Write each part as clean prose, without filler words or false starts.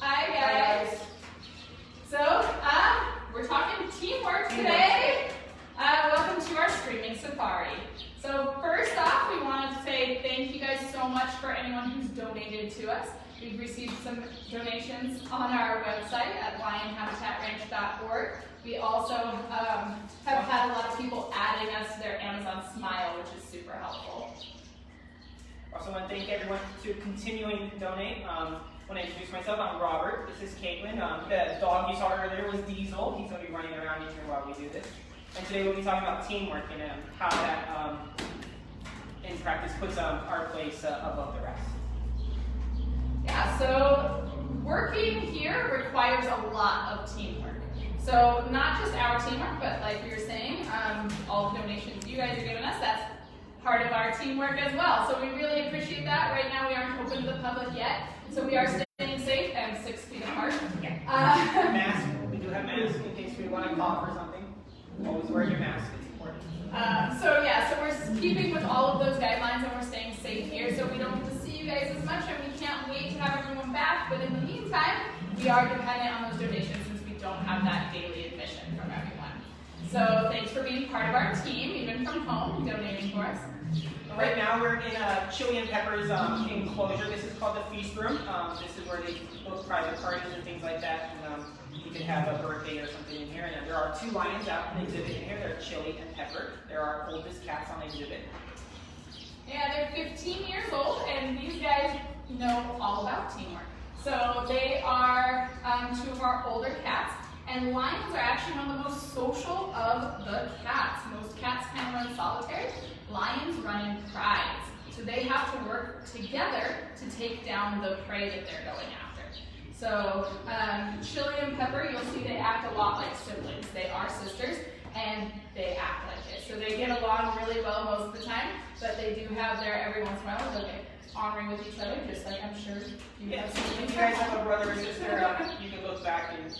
Hi guys. So we're talking teamwork today. Welcome to our streaming safari. So first off, we wanted to say thank you guys so much for anyone who's donated to us. We've received some donations on our website at lionhabitatraNch.org. We also have had a lot of people adding us to their Amazon Smile, which is super helpful. I also want to thank everyone for continuing to donate. When I introduce myself, I'm Robert. This is Caitlin. The dog you saw earlier was Diesel. He's going to be running around here while we do this. And today we'll be talking about teamwork and how that, in practice, puts our place above the rest. Yeah, so working here requires a lot of teamwork. So not just our teamwork, but like we were saying, all the donations you guys are giving us, that's part of our teamwork as well. So we really appreciate that. Right now we aren't open to the public yet, so we are staying safe and 6 feet apart. Mask. We do have masks in case we want to cough or something. Always wear your mask. It's important. So we're keeping with all of those guidelines and we're staying safe here. So we don't get to see you guys as much and we can't wait to have everyone back. But in the meantime, we are dependent on those donations since we don't have that daily admission from everyone. So thanks for being part of our team, even from home, donating for us. Right now we're in a Chili and Peppers enclosure. This is called the Feast Room. This is where they book private parties and things like that. And you can have a birthday or something in here. And there are 2 lions out in exhibit in here. They're Chili and Pepper. They're our oldest cats on exhibit. Yeah, they're 15 years old, and these guys know all about teamwork. So they are 2 of our older cats. And lions are actually one of the most social of the cats. Most cats kind of run solitary. Lions run in prides. So they have to work together to take down the prey that they're going after. So Chili and Pepper, you'll see they act a lot like siblings. They are sisters and they act like it. So they get along really well most of the time, but they do have their every once in a while they'll get ornery with each other, just like I'm sure you have seen. If you guys have a brother or sister, you can look back and,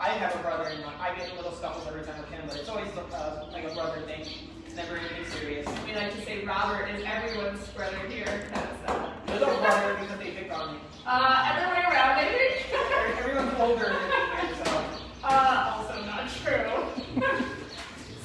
I have a brother and I get little scuffles every time with him, but it's always like a brother thing. It's never anything serious. We like to say Robert is everyone's brother here. Little brother because they pick on me. Everyone around, maybe? Everyone's older than me here, so. Also not true.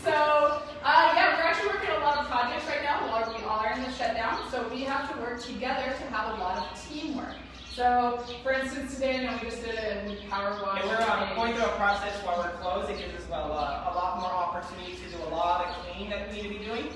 So, yeah, we're actually working on a lot of projects right now while we are in the shutdown, so we have to work together to have a lot of teamwork. So, for instance, today I know we just did a power wash. Yeah, we're going through a process while we're closed. It gives us a lot more opportunity to do a lot of cleaning that we need to be doing.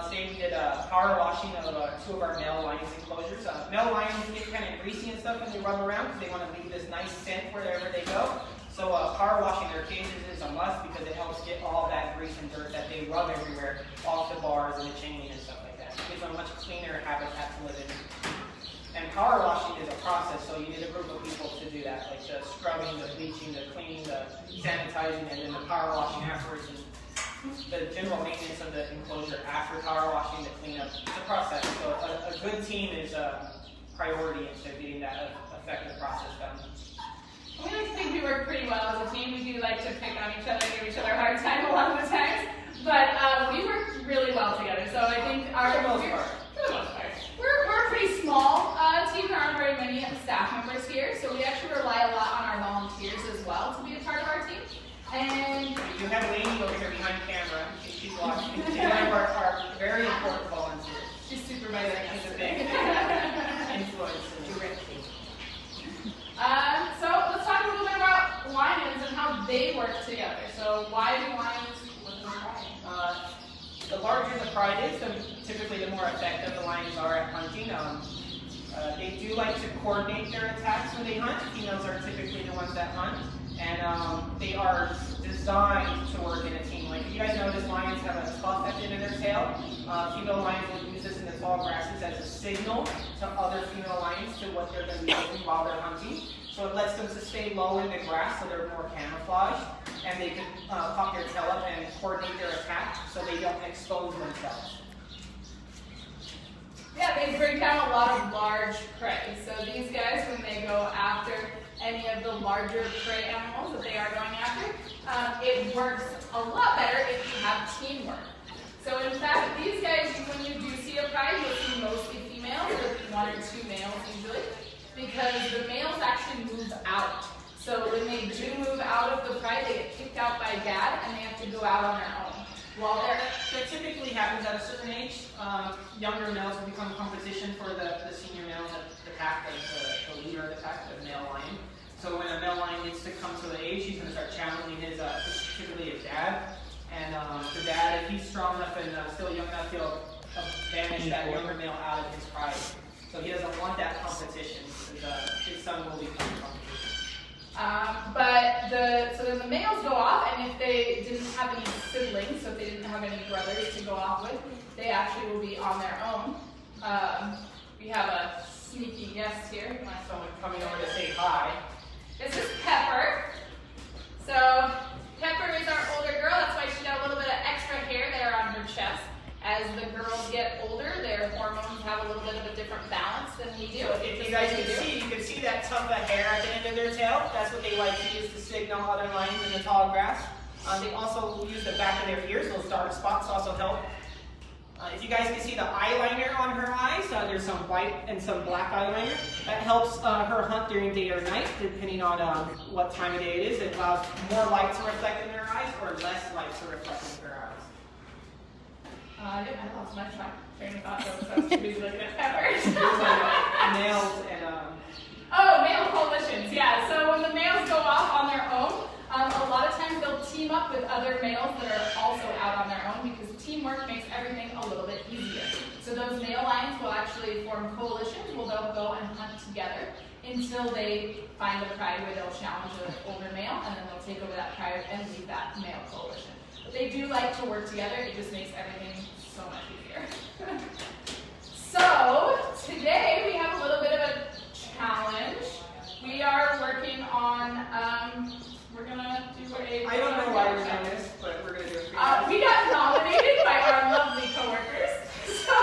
Today we did power washing of 2 of our male lions enclosures. Male lions get kind of greasy and stuff when they run around because they want to leave this nice scent wherever they go. So power washing their cages is a must because it helps get all that grease and dirt that they rub everywhere off the bars and the chain and stuff like that. It gives them a much cleaner habitat to live in. And power washing is a process, so you need a group of people to do that, like the scrubbing, the bleaching, the cleaning, the sanitizing, and then the power washing afterwards. And the general maintenance of the enclosure after power washing, the cleanup. It's a process, so a good team is a priority into getting that effective process done. We like to think we work pretty well as a team. We do like to pick on each other, give each other a hard time a lot of the times, but we work really well together. So I think we're a pretty small team. There aren't very many staff members here, so we actually rely a lot on our volunteers as well to be a part of our team. And you have Lainey over here behind camera. She's watching. She's one of our very important volunteers. She's supervising us. She's a big influence in the So let's talk a little bit about lions and how they work together. So why do lions work in pride? The larger the pride is, typically the more effective the lions are at hunting. They do like to coordinate their attacks when they hunt. Females are typically the ones that hunt. And they are designed to work in a team. Like if you guys notice, lions have a tuft at the end of their tail. Female lions will use this in the tall grasses as a signal to other female lions to what they're going to be doing while they're hunting. So it lets them to stay low in the grass so they're more camouflaged. And they can pop their tail up and coordinate their attack so they don't expose themselves. Yeah, they bring down a lot of large prey. So these guys, when they go after any of the larger prey animals that they are going after, it works a lot better if you have teamwork. So in fact, these guys, when you do see a pride, you'll see mostly females with 1 or 2 males usually, because the males males actually move out. So when they do move out of the pride, they get kicked out by dad and they have to go out on their own. While That typically happens at a certain age. Younger males will become competition for the senior males at the pack, the leader of the pack, the male lion. So when a male lion gets to come to the age, he's going to start challenging his, typically his dad. And the dad, if he's strong enough and still young enough, he'll banish that younger male out of his pride. So he doesn't want that competition because his son will become competition. So then the males go off, and if they didn't have any siblings, so if they didn't have any brothers to go off with, they actually will be on their own. We have a sneaky guest here. Someone coming over to say hi. This is Pepper. So Pepper is our older girl. That's why she got a little bit of extra hair there on her chest. As the girls get older, their hormones have a little bit of a different balance than we do. So if you guys can see that tuft of hair at the end of their tail. That's what they like to use to signal other lions in the tall grass. They also use the back of their ears. Those dark spots also help. If you guys can see the eyeliner on her eyes, there's some white and some black eyeliner. That helps her hunt during day or night, depending on what time of day it is. It allows more light to reflect in their eyes or less light to reflect in their eyes. I lost my train of thought, so I was too busy looking at Peppers. Males and Oh, male coalitions, yeah. So when the males go off on their own, a lot of times they'll team up with other males that are also out on their own because teamwork makes everything a little bit easier. So those male lions will actually form coalitions where they'll go and hunt together until they find a pride where they'll challenge an older male, and then they'll take over that pride and lead that male coalition. But they do like to work together. It just makes everything so much easier. So today we have a little bit of a challenge. We are working on, we're gonna do a... I don't know why we're doing this, but we're gonna do it for you. We got nominated by our lovely coworkers. So,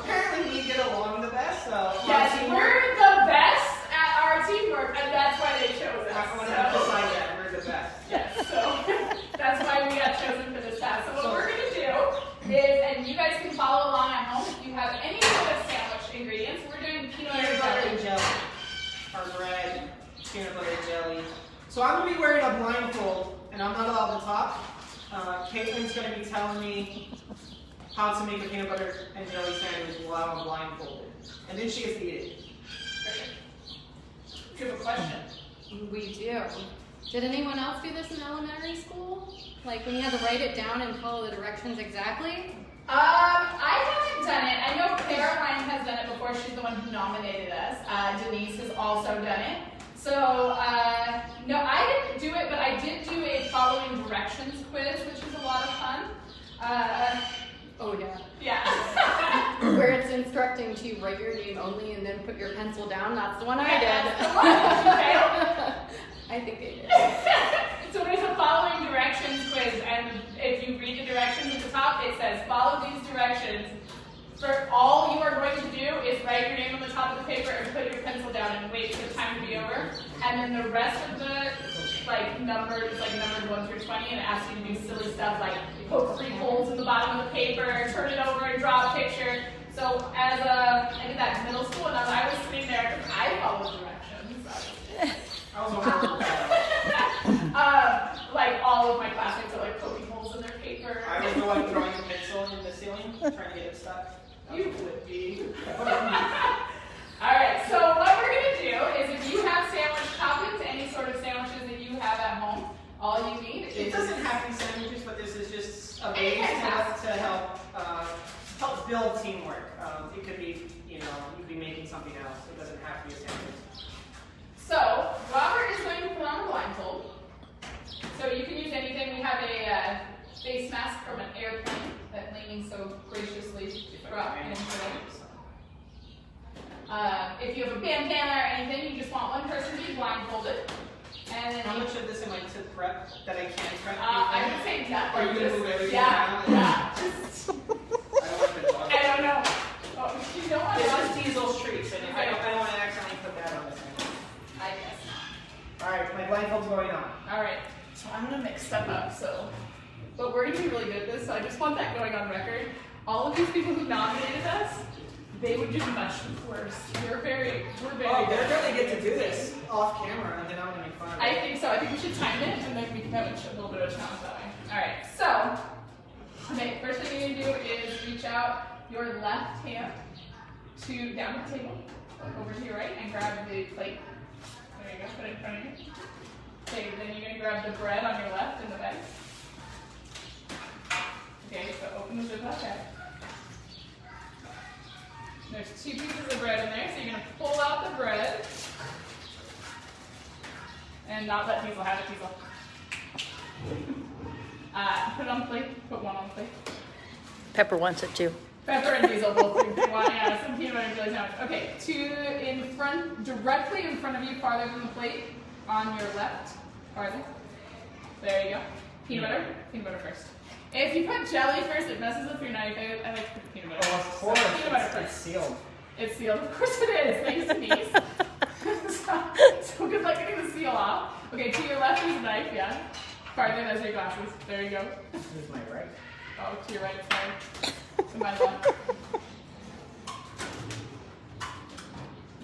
apparently we get along the best, so... Yes, we're the best at our teamwork, and that's why they chose us. I want to emphasize that, we're the best. Yes, so that's why we got chosen for this task. So what we're going to do is, and you guys can follow along at home if you have any sort of sandwich ingredients, we're doing peanut butter and jelly. Our bread, peanut butter jelly. So I'm going to be wearing a blindfold, and I'm not allowed to talk. Caitlin's going to be telling me how to make a peanut butter and jelly sandwich while I'm blindfolded. And then she gets to eat it. Do you have a question? We do. Did anyone else do this in elementary school? Like when you had to write it down and follow the directions exactly? I haven't done it. I know Caroline has done it before. She's the one who nominated us. Denise has also done it. So, no, I didn't do it, but I did do a following directions quiz, which is a lot of fun. Oh yeah. Yeah. Where it's instructing to write your name only and then put your pencil down. That's the one I did. That's the one. Did you fail? I think I did. So there's a following directions quiz, and if you read the directions at the top, it says, follow these directions. For all you are going to do is write your name on the top of the paper and put your pencil down and wait for the time to be over. And then the rest of the numbered 1 through 20, and it asks you to do silly stuff like poke 3 holes in the bottom of the paper, turn it over and draw a picture. So as I did that in middle school, and I was sitting there, I followed directions. I was over. Like all of my classmates are like poking holes in their paper. I was the one throwing a pencil in the ceiling, trying to get it stuck. You would be. Alright, so what we're going to do is if you have sandwich toppings, any sort of sandwiches that you have at home, all you need is... It doesn't have to be sandwiches, but this is just a base to help build teamwork. It could be, you'd be making something else. It doesn't have to be a sandwich. So, Robert is going to put on a blindfold. So you can use anything. We have a face mask from an airplane that Lainey so graciously brought in today. If you have a bandana or anything, you just want one person to be blindfolded. And then How much of this am I to prep that I can prep? I would say nothing. Are you going to move everything Yeah. Just, I don't know. Oh, you don't want This to. is Diesel's treats, and I don't want to accidentally put that on this thing. I guess. Alright, my blindfold's going on. Alright, so I'm going to mix stuff up, but we're going to be really good at this, so I just want that going on record. All of these people who nominated us, they would do much worse. We're very Oh, they're going to get to do this. off camera, and then I'm gonna make fun of it. I think so. I think we should time it, and then we can have a little bit of a challenge that way. All right. So, okay. First thing you're gonna do is reach out your left hand to down the table, over to your right, and grab the plate. There you go. Put it in front of you. Okay. Then you're gonna grab the bread on your left in the bag. Okay. So open the zip up bag. There's 2 pieces of bread in there, so you're gonna pull out the bread. And not let Diesel have it, Diesel. Put it on the plate. Put one on the plate. Pepper wants it too. Pepper and Diesel both do. Well, yeah, some peanut butter and jelly sandwich. Okay, 2 in front, directly in front of you, farther than the plate, on your left. Farther. There you go. Peanut butter. Peanut butter first. If you put jelly first, it messes with your knife. I like to put peanut butter. Oh, of course. So peanut butter It's first. sealed. It's sealed. Of course it is. Thanks, Denise. so good luck getting the seal off. Okay, to your left is a knife, yeah. Farther, there's your glasses. There you go. This is my right. Oh, to your right, sorry. To my left.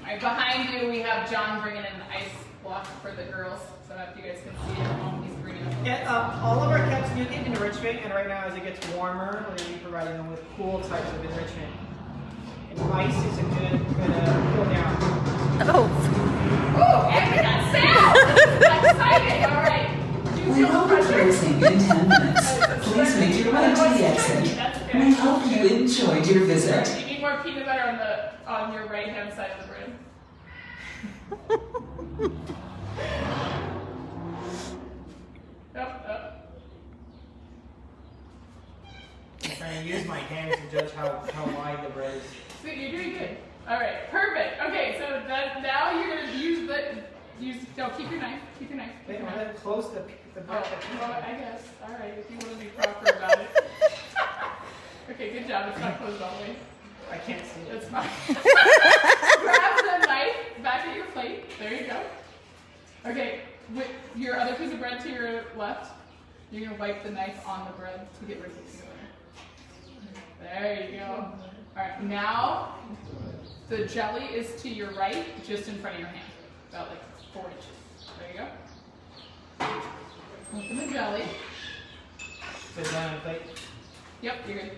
Alright, behind you we have John bringing in an ice block for the girls. So if you guys can see it at home, he's bringing it. Yeah, all of our cats do get enrichment, and right now as it gets warmer, we're going to be providing them with cool types of enrichment. And ice is a good cool down. Oh, Ooh, and we got sound! I'm excited! Alright. We will be closing in 10 minutes. Please make your way to the exit. We hope you enjoyed your visit. You need more peanut butter on your right hand side of the bread. Up. I'm trying to use my hands to judge how wide the bread is. So you're doing good. Alright, perfect. Okay, so now you're gonna keep your knife. Keep your knife. Wait, I'm going to close the bread. Well, I guess. Alright, if you want to be proper about it. Okay, good job. It's not closed all the way. I can't see it. That's fine. Grab the knife back at your plate. There you go. Okay, with your other piece of bread to your left, you're going to wipe the knife on the bread to get rid of the peanut butter. There you go. Alright, now the jelly is to your right, just in front of your hand. About like 4 inches. There you go. Open the jelly. Put it down on the plate. Yep, you're good.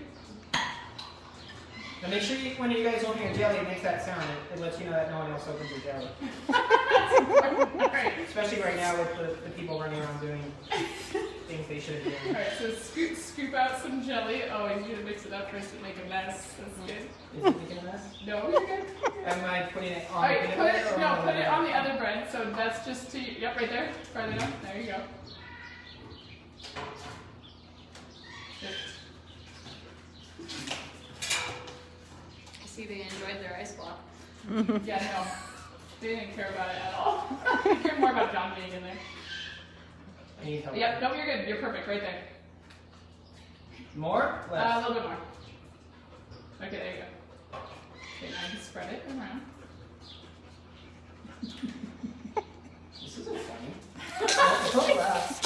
Now make sure when you guys open your jelly, it makes that sound. It lets you know that no one else opens your jelly. Alright. Especially right now with the people running around doing things they shouldn't be doing. Alright, so scoop out some jelly. Oh, and you're gonna mix it up first to make a mess. That's good. Is it making a mess? No, you're good. Am I putting it on Alright, the put it bread or on the other bread. So that's just to yep, right there. Farther down. There you go. I see they enjoyed their ice block. Yeah, no. They didn't care about it at all. They cared more about John being in there. I need help. Yep, no, you're good. You're perfect right there. More? A Less? little bit more. Okay, there you go. Okay, now you spread it around. This isn't funny. Don't laugh.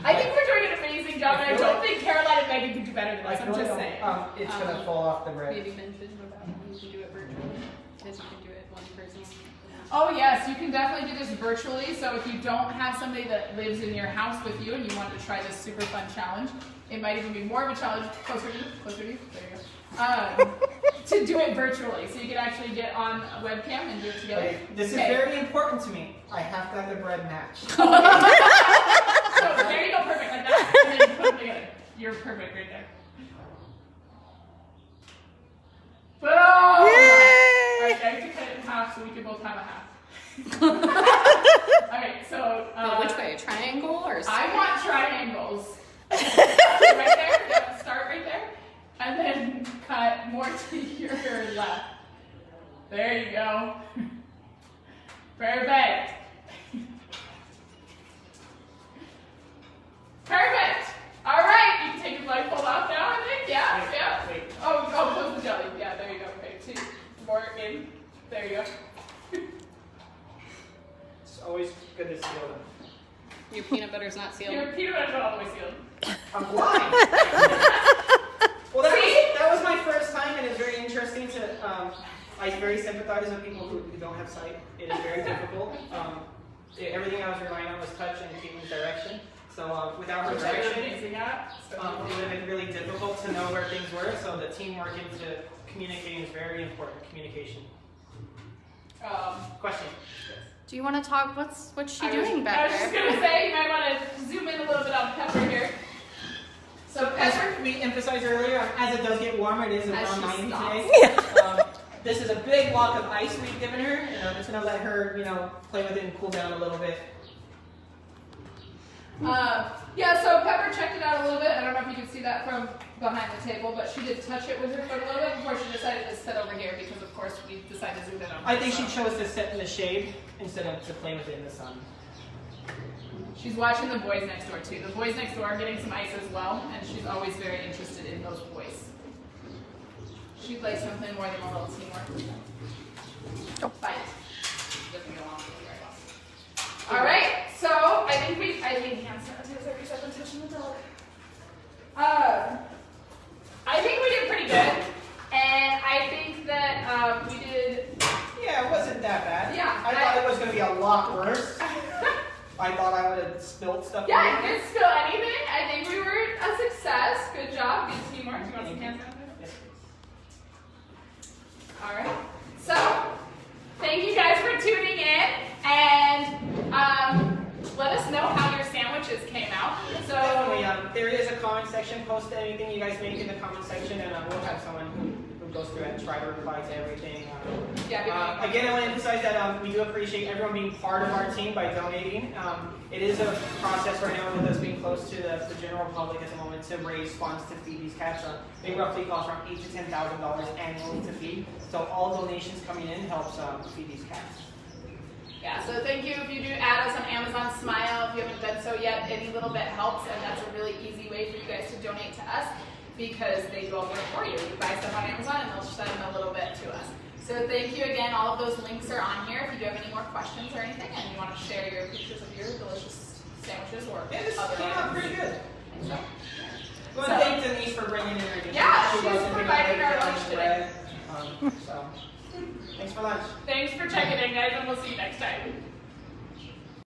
I think we're doing an amazing job, and I don't think Caroline and Megan can do better than us. I'm just saying. It's going to fall off the bread. Maybe mention about you can do it virtually, because you can do it one person. Oh yes, you can definitely do this virtually. So if you don't have somebody that lives in your house with you and you want to try this super fun challenge, it might even be more of a challenge. Closer to you. There you go. To do it virtually, so you can actually get on a webcam and do it together. Okay, this is very important to me. I have to have the bread match. So there you go, perfect, like that. And then you put them together. You're perfect right there. Boom! Alright, I have to cut it in half so we can both have a half. Okay, so Which way? A triangle or? I want triangles. Right there. Yeah, start right there, and then cut more to your left. There you go. Perfect. Perfect. All right, you can take your blindfold off now. I think. Yeah. Yeah. Wait. Oh, close the jelly. Yeah, there you go. Okay, 2 more in. There you go. It's always good to seal them. Your peanut butter's not sealed. Your peanut butter's not all the way sealed. I'm blind. Well, that was my first time, and it's very interesting to I very sympathize with people who don't have sight. It is very difficult. Everything I was relying on was touch and Caitlin's direction. So without her Which I was direction, amazing at. it would have been really difficult to know where things were. So the teamwork into communicating is very important. Communication. Question. Do you want to talk? What's she I doing was back just there? gonna say you might want to zoom in a little bit on Pepper here. So As Pepper, we emphasized earlier, as it does get warmer, it is As around she 90 stops. today. This is a big block of ice we've given her, and I'm just gonna let her, play with it and cool down a little bit. yeah, so Pepper checked it out a little bit. I don't know if you can see that from behind the table, but she did touch it with her foot a little bit before she decided to sit over here because, of course, we decided to zoom in on her. I think she so. chose to sit in the shade instead of to play with it in the sun. She's watching the boys next door, too. The boys next door are getting some ice as well, and she's always very interested in those boys. She likes something more than a little teamwork with them. Oh. Fight. Doesn't get along with me very well. All right, so I think hand sanitizer every step I'm touching the dog. I think we did pretty good, and I think that we did. Yeah, it wasn't that bad. Yeah, I thought it was going to be a lot worse. I thought I would have spilled stuff. Yeah, you didn't spill anything. I think we were a success. Good job. Good teamwork. Do you want some hand sanitizer? Yes, All right. So, thank you guys for tuning in, and let us know how your sandwiches came out. So, definitely. There is a comment section. Post anything you guys make in the comment section, and we'll have someone who goes through it and try to reply to everything. Again, I want to emphasize that we do appreciate everyone being part of our team by donating. It is a process right now with us being close to the general public at the moment to raise funds to feed these cats. They roughly cost around $8,000 to $10,000 annually to feed. So all donations coming in helps feed these cats. yeah, so thank you. If you do add us on Amazon Smile, if you haven't done so yet, any little bit helps, and that's a really easy way for you guys to donate to us because they go over it for you. You buy stuff on Amazon, and they'll send a little bit to us. So thank you again. All of those links are on here. If you do have any more questions or anything, and you want to share your pictures of your delicious sandwiches or Yeah, this other came out items. pretty good. So, Well, thank Denise for bringing in everything. Yeah, She she's wasn't bringing providing our everything lunch today. bread. So, thanks for lunch. thanks for checking in, guys, and we'll see you next time.